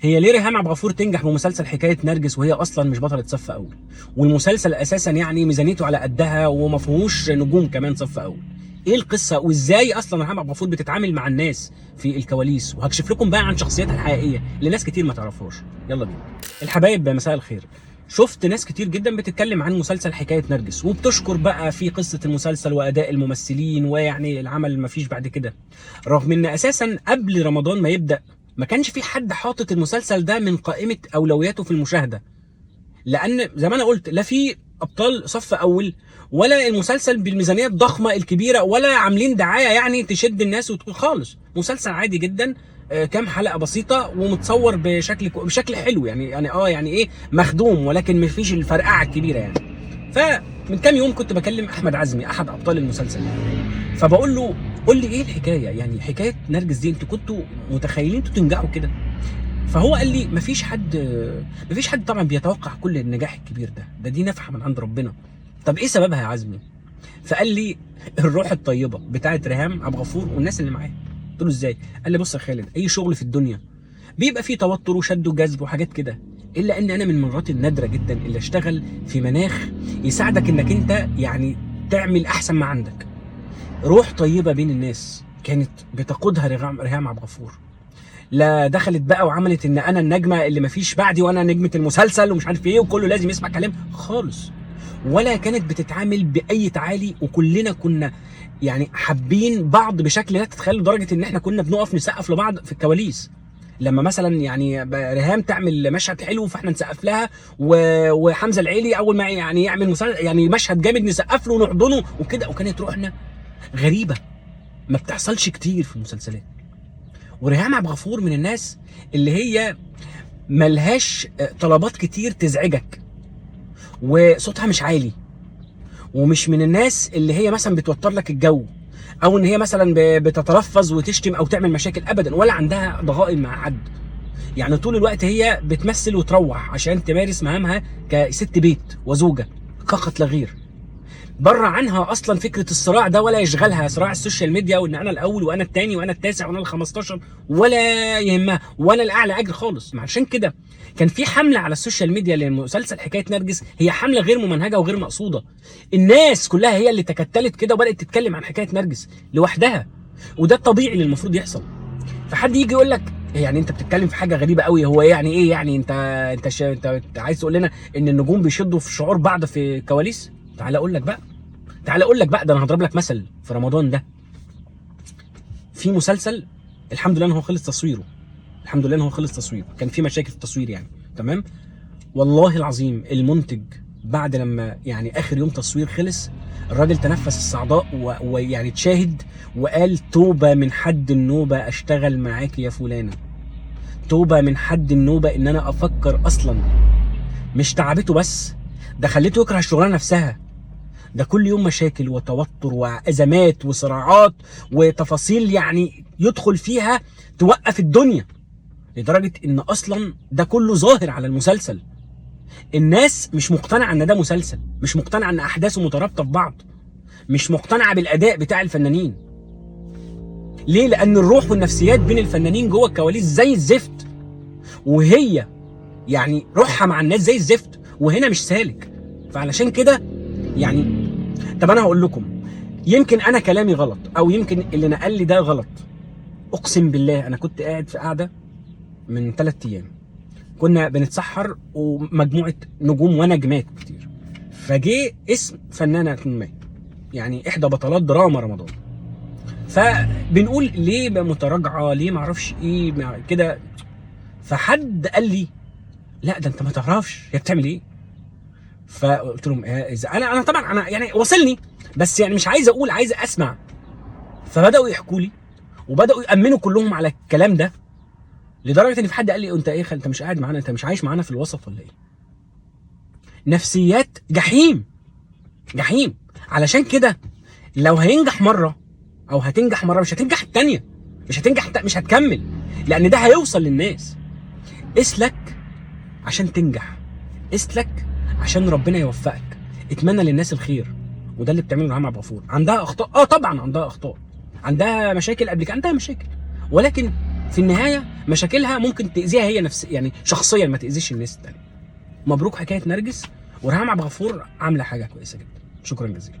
هي ليه ريهام عبد الغفور تنجح بمسلسل حكايه نرجس وهي اصلا مش بطله صف اول؟ والمسلسل اساسا يعني ميزانيته على قدها وما فيهوش نجوم كمان صف اول. ايه القصه وازاي اصلا ريهام عبد الغفور بتتعامل مع الناس في الكواليس؟ وهكشف لكم بقى عن شخصيتها الحقيقيه اللي ناس كتير ما تعرفهاش. يلا بينا. الحبايب مساء الخير. شفت ناس كتير جدا بتتكلم عن مسلسل حكايه نرجس وبتشكر بقى في قصه المسلسل واداء الممثلين ويعني العمل ما فيش بعد كده، رغم ان اساسا قبل رمضان ما يبدا ما كانش في حد حاطط المسلسل ده من قائمه اولوياته في المشاهده، لان زي ما انا قلت لا في ابطال صف اول ولا المسلسل بالميزانيه الضخمه الكبيره ولا عاملين دعايه يعني تشد الناس وتقول خالص. مسلسل عادي جدا، كام حلقه بسيطه ومتصور بشكل حلو يعني ايه مخدوم، ولكن مفيش الفرقعه الكبيره يعني. فمن كام يوم كنت بكلم احمد عزمي احد ابطال المسلسل، فبقول له قول لي ايه الحكايه، يعني حكايه نرجس دي انتوا كنتوا متخيلين انتوا تنجحوا كده؟ فهو قال لي مفيش حد طبعا بيتوقع كل النجاح الكبير ده، دي نفحه من عند ربنا. طب ايه سببها يا عزمي؟ فقال لي الروح الطيبه بتاعت ريهام عبد الغفور والناس اللي معاها. قلت له ازاي؟ قال لي بص يا خالد، اي شغل في الدنيا بيبقى فيه توتر وشد وجذب وحاجات كده، الا ان انا من المرات النادره جدا اللي اشتغل في مناخ يساعدك انك انت يعني تعمل احسن ما عندك. روح طيبه بين الناس كانت بتقودها ريهام عبد الغفور. لا دخلت بقى وعملت ان انا النجمه اللي مفيش بعدي وانا نجمه المسلسل ومش عارف ايه وكله لازم يسمع كلام خالص، ولا كانت بتتعامل باي تعالي، وكلنا كنا يعني حابين بعض بشكل لا تتخيل، لدرجه ان احنا كنا بنقف نسقف لبعض في الكواليس. لما مثلا يعني ريهام تعمل مشهد حلو فاحنا نسقف لها، وحمزه العيلي اول ما يعني يعمل مسلسل يعني مشهد جامد نسقف له ونحضنه وكده، وكانت روحنا غريبه ما بتحصلش كتير في المسلسلات. وريهام عبد الغفور من الناس اللي هي ملهاش طلبات كتير تزعجك، وصوتها مش عالي، ومش من الناس اللي هي مثلا بتوتر لك الجو، او ان هي مثلا بتتلفظ وتشتم او تعمل مشاكل ابدا، ولا عندها ضغائن مع حد. يعني طول الوقت هي بتمثل وتروح عشان تمارس مهامها كست بيت وزوجه فقط لا غير. بره عنها اصلا فكره الصراع ده ولا يشغلها، صراع السوشيال ميديا وان انا الاول وانا الثاني وانا التاسع وانا ال15 ولا يهمها، وانا الاعلى اجر خالص. عشان كده كان في حمله على السوشيال ميديا لمسلسل حكايه نرجس، هي حمله غير ممنهجه وغير مقصوده. الناس كلها هي اللي تكتلت كده وبدات تتكلم عن حكايه نرجس لوحدها، وده الطبيعي اللي المفروض يحصل. فحد يجي يقول لك يعني انت بتتكلم في حاجه غريبه قوي، هو يعني ايه يعني انت عايز تقول لنا ان النجوم بيشدوا في شعور بعض في كواليس؟ تعال اقول لك بقى، ده انا هضرب لك مثل. في رمضان ده في مسلسل الحمد لله ان هو خلص تصويره، كان في مشاكل في التصوير يعني تمام. والله العظيم المنتج بعد لما يعني اخر يوم تصوير خلص، الراجل تنفس الصعداء ويعني تشاهد وقال توبه من حد النوبه اشتغل معاك يا فلانه، توبه من حد النوبه ان انا افكر اصلا. مش تعبته بس، ده خليته يكره الشغلانه نفسها. ده كل يوم مشاكل وتوتر وازمات وصراعات وتفاصيل يعني يدخل فيها توقف الدنيا، لدرجه ان اصلا ده كله ظاهر على المسلسل. الناس مش مقتنعه ان ده مسلسل، مش مقتنعه ان احداثه مترابطه في بعض، مش مقتنعه بالاداء بتاع الفنانين. ليه؟ لان الروح والنفسيات بين الفنانين جوه الكواليس زي الزفت، وهي يعني روحها مع الناس زي الزفت، وهنا مش سالك. فعلشان كده يعني طب انا هقول لكم، يمكن انا كلامي غلط او يمكن اللي نقل لي ده غلط. اقسم بالله انا كنت قاعد في قاعده من 3 ايام، كنا بنتسحر ومجموعه نجوم ونجمات كتير، فجه اسم فنانه ما يعني احدى بطلات دراما رمضان، فبنقول ليه متراجعه، ليه معرفش ايه كده. فحد قال لي لا ده انت ما تعرفش هي بتعمل ايه. فقلت لهم اذا انا طبعا انا يعني وصلني، بس يعني مش عايز اقول، عايز اسمع. فبداوا يحكوا لي وبداوا يامنوا كلهم على الكلام ده، لدرجه ان في حد قال لي انت ايه انت مش قاعد معانا، انت مش عايش معانا في الوسط ولا ايه؟ نفسيات جحيم جحيم. علشان كده لو هينجح مره او هتنجح مره مش هتنجح الثانيه، مش هتكمل، لان ده هيوصل للناس. اسلك عشان تنجح، اسلك عشان ربنا يوفقك، اتمنى للناس الخير. وده اللي بتعمله ريهام عبد الغفور. عندها اخطاء، طبعا عندها اخطاء، عندها مشاكل قبل كده، عندها مشاكل، ولكن في النهايه مشاكلها ممكن تاذيها هي نفس، يعني شخصيا، ما تاذيش الناس التانيه. مبروك حكايه نرجس، وريهام عبد الغفور عامله حاجه كويسه جدا. شكرا جزيلا.